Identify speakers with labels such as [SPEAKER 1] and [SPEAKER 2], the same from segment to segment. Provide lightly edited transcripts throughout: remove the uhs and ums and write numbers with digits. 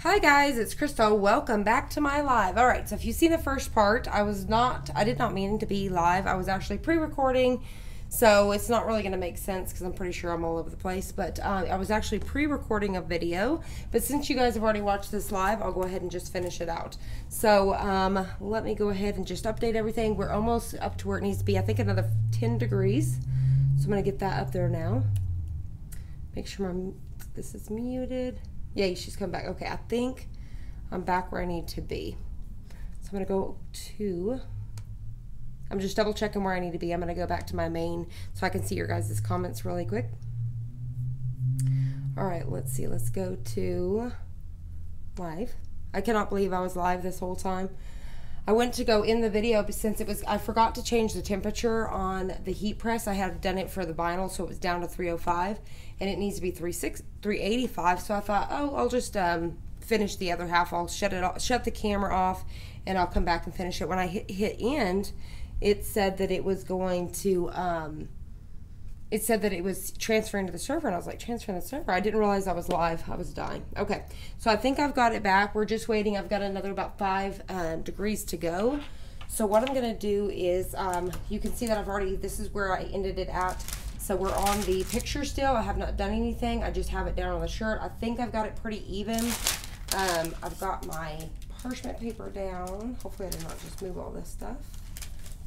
[SPEAKER 1] Hi guys, it's Crystal. Welcome back to my live. All right, so if you've seen the first part, I did not mean to be live. I was actually pre-recording, so it's not really going to make sense because I'm pretty sure I'm all over the place. But I was actually pre-recording a video. But since you guys have already watched this live, I'll go ahead and just finish it out. So let me go ahead and just update everything. We're almost up to where it needs to be. I think another 10 degrees. So I'm going to get that up there now. Make sure this is muted. Yay, she's come back. Okay, I think I'm back where I need to be. So I'm going to go to, I'm just double checking where I need to be. I'm going to go back to my main so I can see your guys' comments really quick. All right, let's see. Let's go to live. I cannot believe I was live this whole time. I went to go in the video, but since I forgot to change the temperature on the heat press. I had done it for the vinyl, so it was down to 305, and it needs to be 385. So I thought, oh, I'll just finish the other half. I'll shut the camera off, and I'll come back and finish it. When I hit end, it said that it was going to. It said that it was transferring to the server, and I was like, transferring to the server? I didn't realize I was live. I was dying. Okay, so I think I've got it back. We're just waiting. I've got another about 5 degrees to go. So what I'm going to do is, you can see that I've already, this is where I ended it at. So we're on the picture still. I have not done anything. I just have it down on the shirt. I think I've got it pretty even. I've got my parchment paper down. Hopefully I did not just move all this stuff.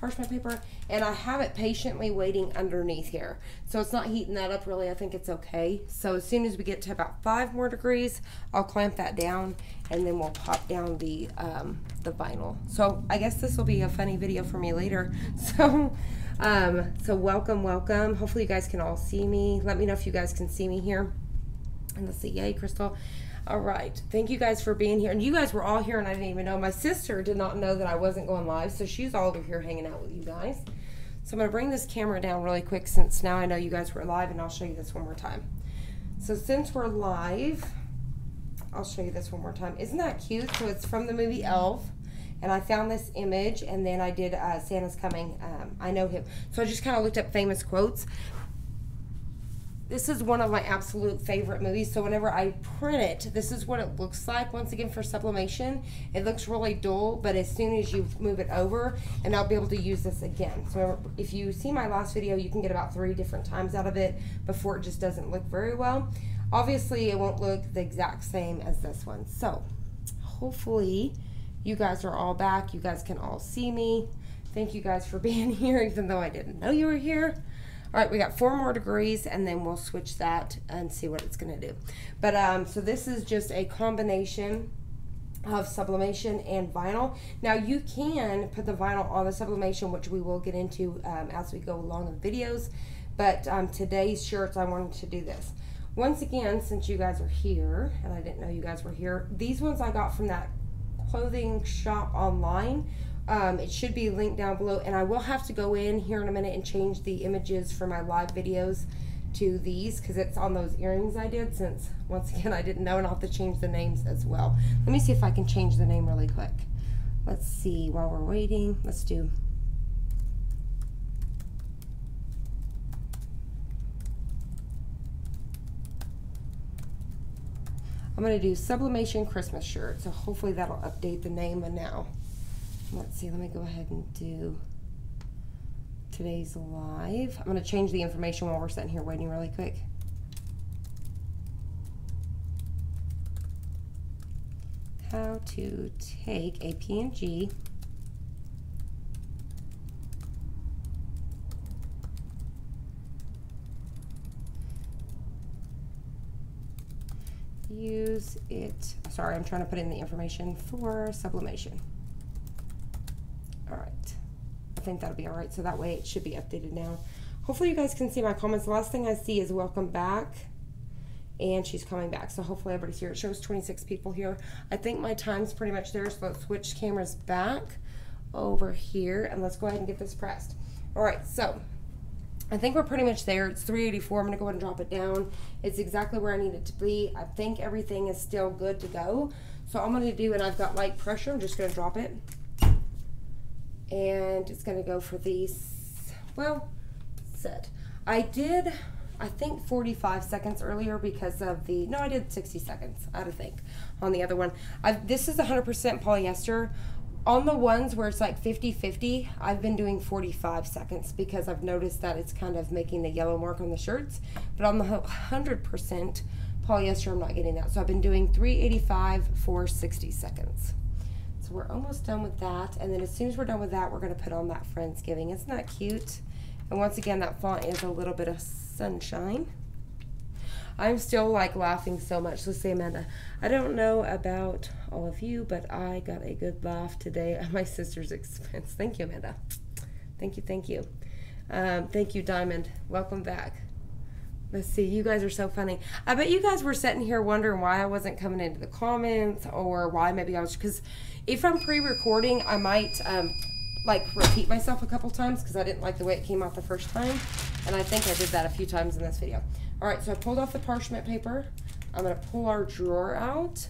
[SPEAKER 1] Parchment paper, and I have it patiently waiting underneath here, so it's not heating that up really. I think it's okay. So as soon as we get to about 5 more degrees, I'll clamp that down, and then we'll pop down the vinyl. So I guess this will be a funny video for me later. So so welcome. Hopefully you guys can all see me. Let me know if you guys can see me here. And let's see. Yay, Crystal. All right, thank you guys for being here. And you guys were all here and I didn't even know. My sister did not know that I wasn't going live, so she's all over here hanging out with you guys. So I'm going to bring this camera down really quick since now I know you guys were live, and I'll show you this one more time. So since we're live, I'll show you this one more time. Isn't that cute? So it's from the movie Elf, and I found this image, and then I did Santa's Coming. I know him. So I just kind of looked up famous quotes. This is one of my absolute favorite movies, so whenever I print it, this is what it looks like. Once again, for sublimation, it looks really dull, but as soon as you move it over, and I'll be able to use this again. So if you see my last video, you can get about 3 different times out of it before it just doesn't look very well. Obviously, it won't look the exact same as this one. So hopefully you guys are all back. You guys can all see me. Thank you guys for being here, even though I didn't know you were here. All right, we got 4 more degrees, and then we'll switch that and see what it's going to do. But so this is just a combination of sublimation and vinyl. Now you can put the vinyl on the sublimation, which we will get into as we go along in videos. But today's shirts, I wanted to do this. Once again, since you guys are here, and I didn't know you guys were here, these ones I got from that clothing shop online. It should be linked down below, and I will have to go in here in a minute and change the images for my live videos to these because it's on those earrings I did, since once again I didn't know, and I'll have to change the names as well. Let me see if I can change the name really quick. Let's see while we're waiting. Let's do I'm going to do Sublimation Christmas shirt, so hopefully that'll update the name now. Let's see, let me go ahead and do today's live. I'm going to change the information while we're sitting here waiting really quick. How to take a PNG, use it, sorry, I'm trying to put in the information for sublimation. All right, I think that'll be all right. So that way it should be updated now. Hopefully you guys can see my comments. The last thing I see is welcome back, and she's coming back. So hopefully everybody's here. It shows 26 people here. I think my time's pretty much there. So let's switch cameras back over here, and let's go ahead and get this pressed. All right, so I think we're pretty much there. It's 384. I'm gonna go ahead and drop it down. It's exactly where I need it to be. I think everything is still good to go. So I'm gonna do, and I've got light pressure. I'm just gonna drop it. And it's going to go for these, well, set. I I think 45 seconds earlier because of the, no, I did 60 seconds, I think, on the other one. This is 100% polyester. On the ones where it's like 50-50, I've been doing 45 seconds because I've noticed that it's kind of making the yellow mark on the shirts. But on the 100% polyester, I'm not getting that. So I've been doing 385 for 60 seconds. So we're almost done with that. And then as soon as we're done with that, we're going to put on that Friendsgiving. Isn't that cute? And once again, that font is a little bit of sunshine. I'm still like laughing so much. Let's see, Amanda. I don't know about all of you, but I got a good laugh today at my sister's expense. Thank you, Amanda. Thank you, thank you. Thank you, Diamond. Welcome back. Let's see, you guys are so funny. I bet you guys were sitting here wondering why I wasn't coming into the comments or why maybe I was, because if I'm pre-recording, I might like repeat myself a couple times because I didn't like the way it came out the first time. And I think I did that a few times in this video. All right, so I pulled off the parchment paper. I'm gonna pull our drawer out.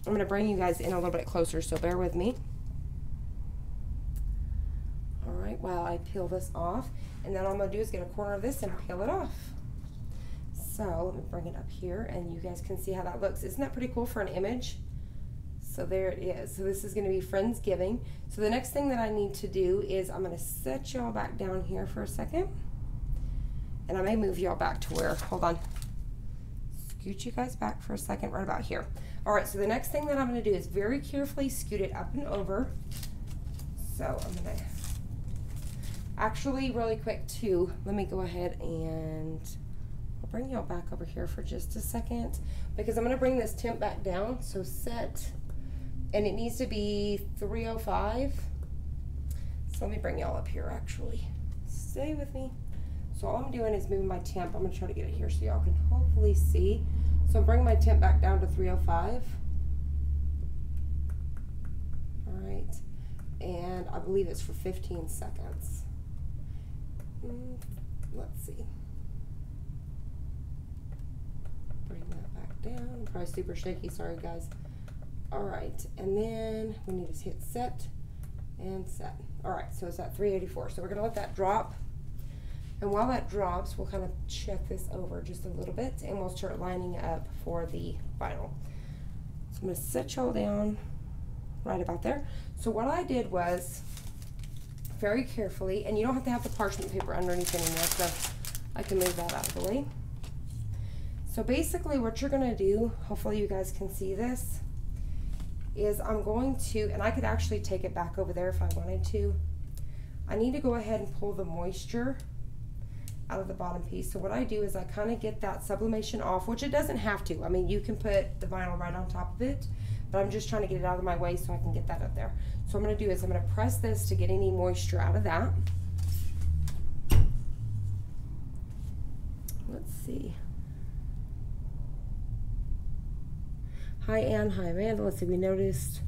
[SPEAKER 1] I'm gonna bring you guys in a little bit closer, so bear with me. All right, while I peel this off, and then all I'm gonna do is get a corner of this and peel it off. So let me bring it up here and you guys can see how that looks. Isn't that pretty cool for an image? So there it is. So this is gonna be Friendsgiving. So the next thing that I need to do is I'm gonna set y'all back down here for a second. And I may move y'all back to where, hold on. Scoot you guys back for a second, right about here. All right, so the next thing that I'm gonna do is very carefully scoot it up and over. So I'm gonna, actually really quick too, let me go ahead and I'll bring y'all back over here for just a second because I'm gonna bring this temp back down. So set, and it needs to be 305. So let me bring y'all up here actually. Stay with me. So all I'm doing is moving my temp. I'm gonna try to get it here so y'all can hopefully see. So I'm bringing my temp back down to 305. All right, and I believe it's for 15 seconds. Let's see. Bring that back down. Probably super shaky, sorry guys. All right, and then we need to hit set and set. All right, so it's at 384. So we're gonna let that drop. And while that drops, we'll kind of check this over just a little bit and we'll start lining up for the vinyl. So I'm gonna set y'all down right about there. So what I did was very carefully, and you don't have to have the parchment paper underneath anymore, so I can move that out of the way. So basically what you're gonna do, hopefully you guys can see this, is I'm going to, and I could actually take it back over there if I wanted to. I need to go ahead and pull the moisture out of the bottom piece. So what I do is I kind of get that sublimation off, which it doesn't have to. I mean, you can put the vinyl right on top of it, but I'm just trying to get it out of my way so I can get that up there. So what I'm gonna do is I'm gonna press this to get any moisture out of that. Let's see. Hi Ann, hi Amanda. Let's see, we noticed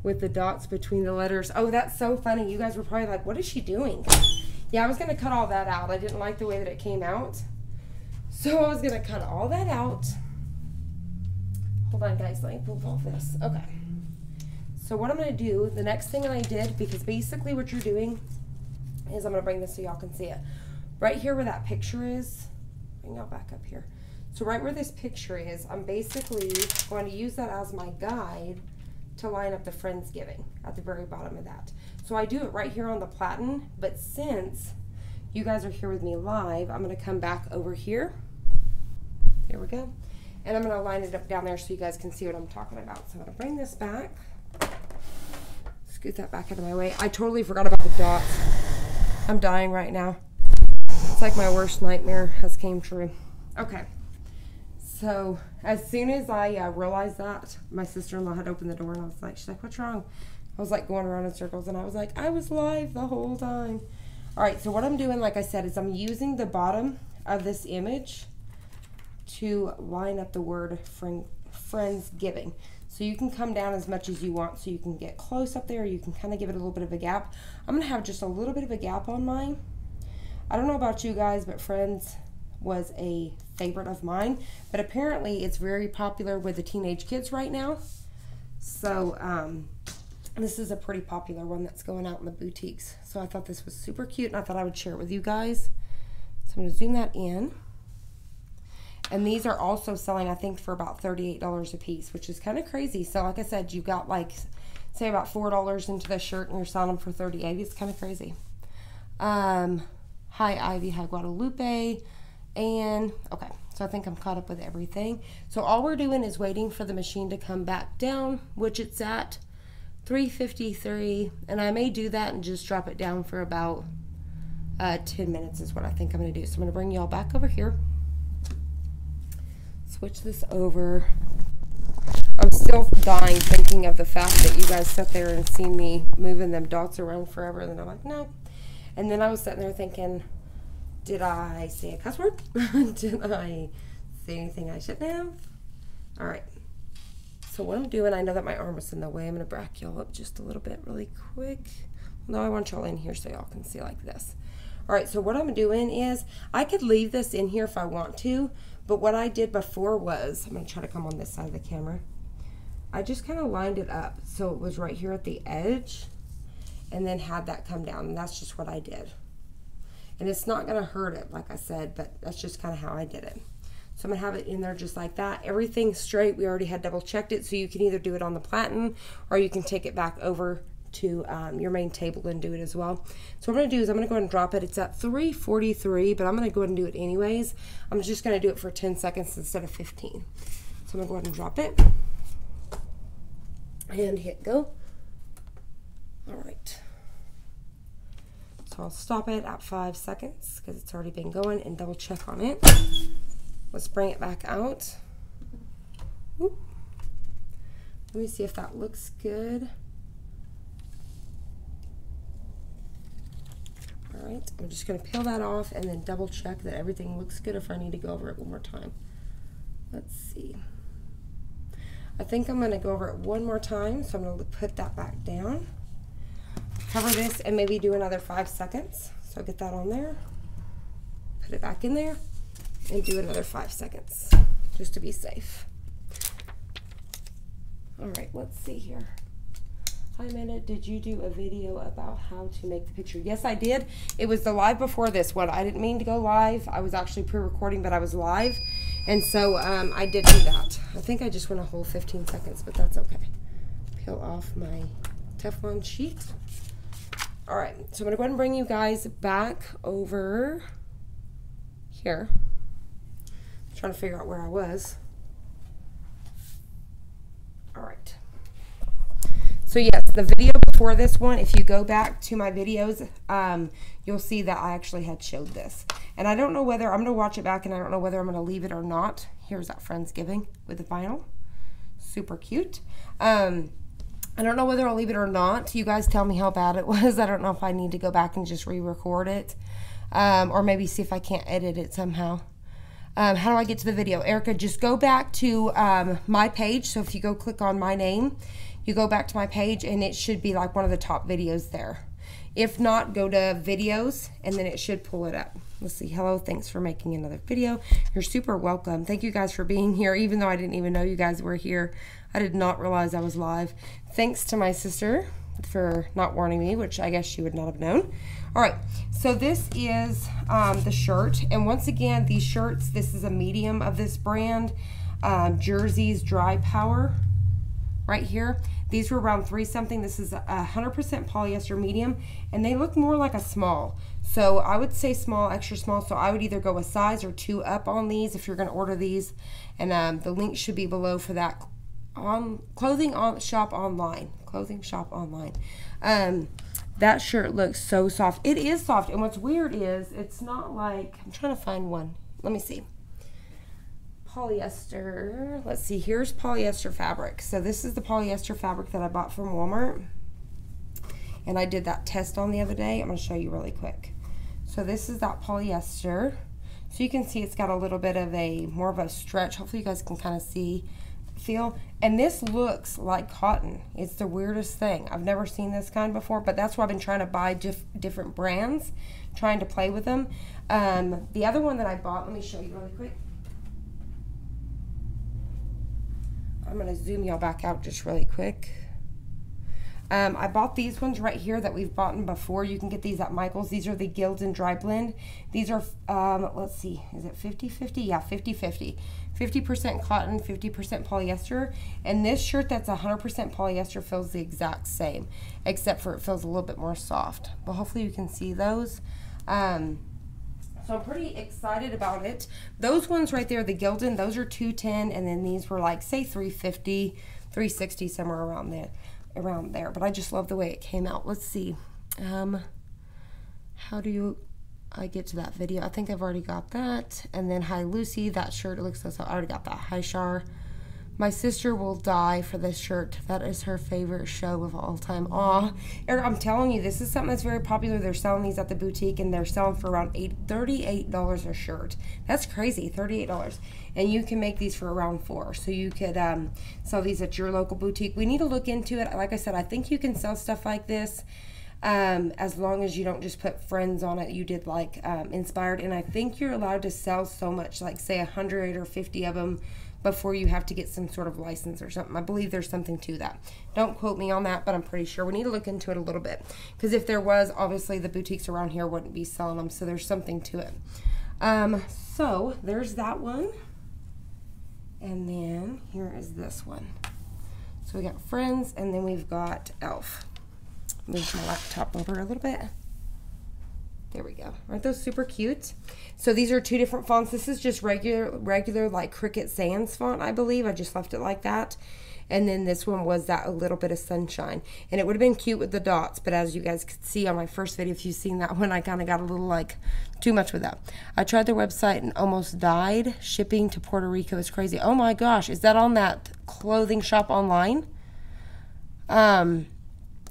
[SPEAKER 1] with the dots between the letters. Oh, that's so funny. You guys were probably like, what is she doing? Yeah, I was gonna cut all that out. I didn't like the way that it came out. So I was gonna cut all that out. Hold on guys, let me move all this. Okay. So what I'm gonna do, the next thing I did, because basically what you're doing is, I'm gonna bring this so y'all can see it. Right here where that picture is, bring y'all back up here. So right where this picture is, I'm basically going to use that as my guide to line up the Friendsgiving at the very bottom of that. So I do it right here on the platen, but since you guys are here with me live, I'm gonna come back over here. There we go. And I'm gonna line it up down there so you guys can see what I'm talking about. So I'm gonna bring this back, scoot that back out of my way. I totally forgot about the dots. I'm dying right now. It's like my worst nightmare has came true. Okay. So as soon as I realized that, my sister-in-law had opened the door and I was like, she's like, what's wrong? I was like going around in circles and I was like, I was live the whole time. All right, so what I'm doing, like I said, is I'm using the bottom of this image to line up the word Friendsgiving. So you can come down as much as you want, so you can get close up there, you can kind of give it a little bit of a gap. I'm gonna have just a little bit of a gap on mine. I don't know about you guys, but Friends was a favorite of mine, but apparently it's very popular with the teenage kids right now. So this is a pretty popular one that's going out in the boutiques. So I thought this was super cute and I thought I would share it with you guys. So I'm going to zoom that in. And these are also selling, I think, for about $38 a piece, which is kind of crazy. So like I said, you got like, say about $4 into the shirt and you're selling them for $38. It's kind of crazy. Hi Ivy, hi Guadalupe. And okay, so I think I'm caught up with everything. So all we're doing is waiting for the machine to come back down, which it's at 3:53, and I may do that and just drop it down for about 10 minutes is what I think I'm going to do. So I'm going to bring y'all back over here. Switch this over. I'm still dying thinking of the fact that you guys sat there and seen me moving them dots around forever, and then I'm like, no. And then I was sitting there thinking, did I say a cuss word? Did I say anything I shouldn't have? All right. So what I'm doing, I know that my arm was in the way. I'm going to back y'all up just a little bit really quick. No, I want y'all in here so y'all can see like this. All right, so what I'm doing is, I could leave this in here if I want to, but what I did before was, I'm going to try to come on this side of the camera. I just kind of lined it up so it was right here at the edge and then had that come down, and that's just what I did. And it's not going to hurt it, like I said, but that's just kind of how I did it. So I'm going to have it in there just like that. Everything's straight. We already had double checked it, so you can either do it on the platen or you can take it back over to your main table and do it as well. So what I'm going to do is I'm going to go ahead and drop it. It's at 3:43, but I'm going to go ahead and do it anyways. I'm just going to do it for 10 seconds instead of 15. So I'm going to go ahead and drop it and hit go. All right. So I'll stop it at 5 seconds because it's already been going, and double check on it. Let's bring it back out. Oop. Let me see if that looks good. All right, I'm just going to peel that off and then double check that everything looks good if I need to go over it one more time. Let's see. I think I'm going to go over it one more time, so I'm going to put that back down. Cover this and maybe do another 5 seconds. So get that on there. Put it back in there and do another 5 seconds just to be safe. All right, let's see here. Hi Amanda, did you do a video about how to make the picture? Yes, I did. It was the live before this one. I didn't mean to go live. I was actually pre-recording, but I was live. And so I did do that. I think I just went a whole 15 seconds, but that's okay. Peel off my Teflon sheet. All right, so I'm gonna go ahead and bring you guys back over here. I'm trying to figure out where I was. All right. So yes, the video before this one, if you go back to my videos, you'll see that I actually had showed this. And I don't know whether, I'm going to watch it back and I don't know whether I'm going to leave it or not. Here's that Friendsgiving with the vinyl. Super cute. I don't know whether I'll leave it or not. You guys tell me how bad it was. I don't know if I need to go back and just re-record it. Or maybe see if I can't edit it somehow. How do I get to the video? Erica, just go back to my page. So if you go click on my name, you go back to my page and it should be like one of the top videos there. If not, go to videos and then it should pull it up. Let's see. Hello, thanks for making another video. You're super welcome. Thank you guys for being here, even though I didn't even know you guys were here. I did not realize I was live. Thanks to my sister for not warning me, which I guess she would not have known. All right, so this is the shirt. And once again, these shirts, this is a medium of this brand, Jersey's Dry Power right here. These were around 3 something. This is 100% polyester medium, and they look more like a small. So I would say small, extra small. So I would either go a size or 2 up on these if you're going to order these. And the link should be below for that. Clothing shop online. That shirt looks so soft. It is soft, and what's weird is it's not like, I'm trying to find one. Let me see. Polyester. Let's see. Here's polyester fabric. So this is the polyester fabric that I bought from Walmart, and I did that test on the other day. I'm going to show you really quick. So this is that polyester. So you can see it's got a little bit of more of a stretch. Hopefully you guys can kind of feel. And this looks like cotton. It's the weirdest thing. I've never seen this kind before, but that's why I've been trying to buy different brands, trying to play with them. The other one that I bought, let me show you really quick. I'm going to zoom y'all back out just really quick. I bought these ones right here that we've bought before. You can get these at Michael's. These are the Gildan Dry Blend. These are, let's see, is it 50-50? Yeah, 50-50. 50% cotton, 50% polyester. And this shirt that's 100% polyester feels the exact same, except for it feels a little bit more soft. But hopefully you can see those. So I'm pretty excited about it. Those ones right there, the Gildan, those are $210, and then these were like, say, $350, $360, somewhere around there. But I just love the way it came out. Let's see. How do I get to that video? I think I've already got that. And then Hi Lucy, that shirt, it looks like I already got that. Hi Shar. My sister will die for this shirt. That is her favorite show of all time. Aw, I'm telling you, this is something that's very popular. They're selling these at the boutique, and they're selling for around $38 a shirt. That's crazy, $38. And you can make these for around $4. So you could sell these at your local boutique. We need to look into it. Like I said, I think you can sell stuff like this as long as you don't just put friends on it. You did like inspired, and I think you're allowed to sell so much, like say 100 or 50 of them before you have to get some sort of license or something. I believe there's something to that. Don't quote me on that, but I'm pretty sure. We need to look into it a little bit, because if there was, obviously the boutiques around here wouldn't be selling them, so there's something to it. So there's that one, and then here is this one. So we got Friends, and then we've got Elf. Move my laptop over a little bit. There we go. Aren't those super cute? So these are two different fonts. This is just regular like Cricut Sans font, I believe. I just left it like that. And then this one was that A Little Bit of Sunshine. And it would have been cute with the dots, but as you guys could see on my first video, if you've seen that one, I kind of got a little like too much with that. I tried their website and almost died. Shipping to Puerto Rico is crazy. Oh my gosh, is that on that clothing shop online?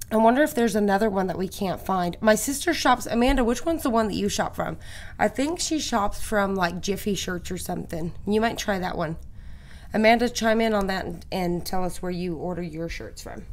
[SPEAKER 1] I wonder if there's another one that we can't find. My sister shops, Amanda, which one's the one that you shop from? I think she shops from like Jiffy Shirts or something. You might try that one. Amanda, chime in on that and tell us where you order your shirts from.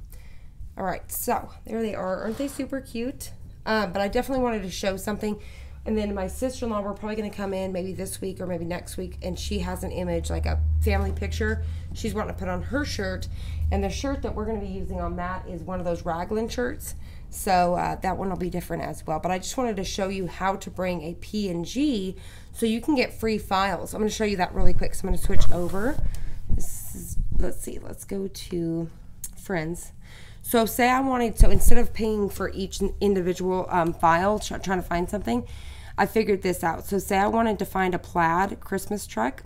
[SPEAKER 1] All right, so there they are. Aren't they super cute? But I definitely wanted to show something. And then my sister-in-law, we're probably going to come in maybe this week or maybe next week, and she has an image, like a family picture, she's wanting to put on her shirt. And the shirt that we're going to be using on that is one of those raglan shirts. So that one will be different as well. But I just wanted to show you how to bring a PNG so you can get free files. I'm going to show you that really quick. So I'm going to switch over. This is, let's see, let's go to Friends. So say I wanted, so instead of paying for each individual file, trying to find something, I figured this out. So say I wanted to find a plaid Christmas truck.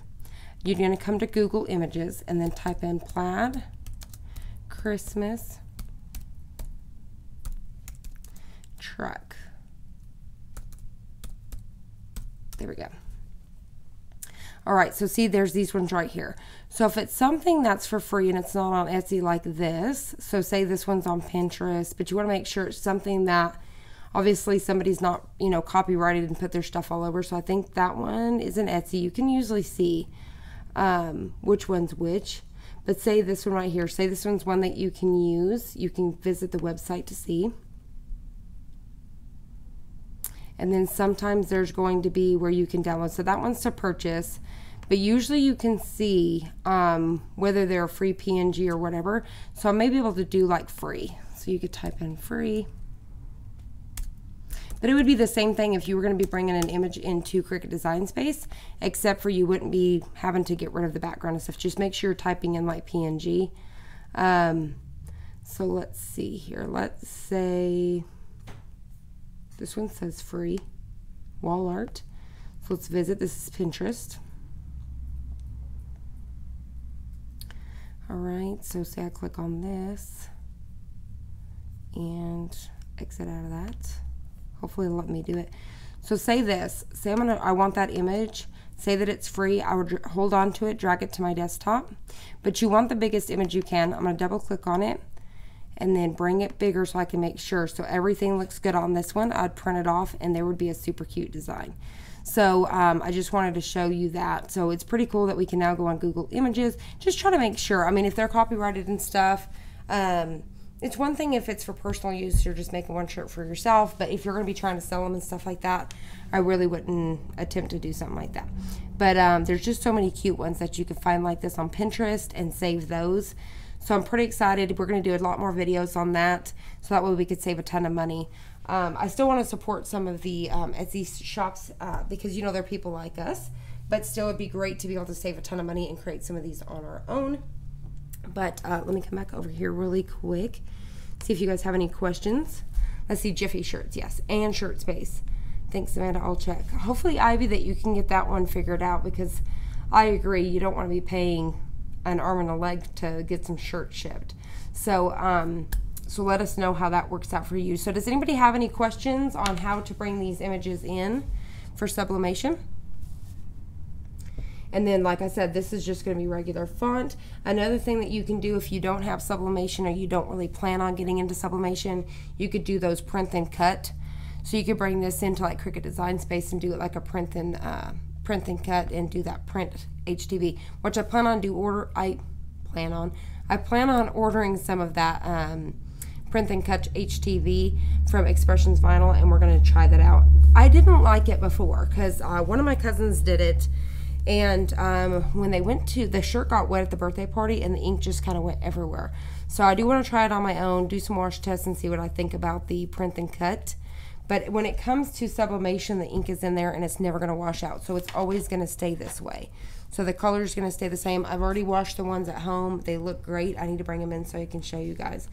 [SPEAKER 1] You're going to come to Google Images and then type in plaid Christmas truck. There we go. All right, so see, there's these ones right here. So if it's something that's for free and it's not on Etsy like this, so say this one's on Pinterest, but you want to make sure it's something that obviously somebody's not, you know, copyrighted and put their stuff all over. So I think that one is an Etsy. You can usually see which one's which. But say this one right here, say this one's one that you can use. You can visit the website to see. And then sometimes there's going to be where you can download. So that one's to purchase. But usually you can see whether they're a free PNG or whatever. So I may be able to do like free. So you could type in free. But it would be the same thing if you were going to be bringing an image into Cricut Design Space, except for you wouldn't be having to get rid of the background and stuff. Just make sure you're typing in like PNG. So let's see here. Let's say this one says free wall art. So let's visit. This is Pinterest. All right, so say I click on this and exit out of that. Hopefully it'll let me do it. So say this, say I want that image, say that it's free. I would hold on to it, drag it to my desktop, but you want the biggest image you can. I'm gonna double click on it and then bring it bigger so I can make sure. So everything looks good on this one. I'd print it off and there would be a super cute design. So I just wanted to show you that. So it's pretty cool that we can now go on Google Images. Just try to make sure. I mean, if they're copyrighted and stuff, it's one thing if it's for personal use, you're just making one shirt for yourself, but if you're going to be trying to sell them and stuff like that, I really wouldn't attempt to do something like that. But there's just so many cute ones that you can find like this on Pinterest and save those. So I'm pretty excited. We're going to do a lot more videos on that, so that way we could save a ton of money. I still want to support some of the Etsy shops because, you know, they're people like us, but still it'd be great to be able to save a ton of money and create some of these on our own. But let me come back over here really quick, see if you guys have any questions. Let's see, Jiffy shirts, yes, and shirt space. Thanks, Amanda, I'll check. Hopefully, Ivy, that you can get that one figured out, because I agree, you don't want to be paying an arm and a leg to get some shirts shipped. So, so let us know how that works out for you. So does anybody have any questions on how to bring these images in for sublimation? And then, like I said, this is just going to be regular font. Another thing that you can do if you don't have sublimation or you don't really plan on getting into sublimation, you could do those print and cut. So you could bring this into like Cricut Design Space and do it like a print and cut and do that print HTV, which I plan on I plan on ordering some of that print and cut HTV from Expressions Vinyl, and we're going to try that out. I didn't like it before because one of my cousins did it. And when they went to, the shirt got wet at the birthday party and the ink just kind of went everywhere. So I do want to try it on my own, do some wash tests and see what I think about the print and cut. But when it comes to sublimation, the ink is in there and it's never going to wash out. So it's always going to stay this way. So the color is going to stay the same. I've already washed the ones at home. They look great. I need to bring them in so I can show you guys.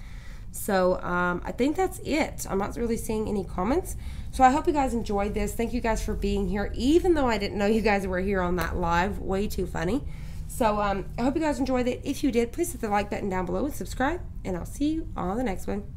[SPEAKER 1] So I think that's it. I'm not really seeing any comments. So I hope you guys enjoyed this. Thank you guys for being here, even though I didn't know you guys were here on that live. Way too funny. So I hope you guys enjoyed it. If you did, please hit the like button down below and subscribe. And I'll see you on the next one.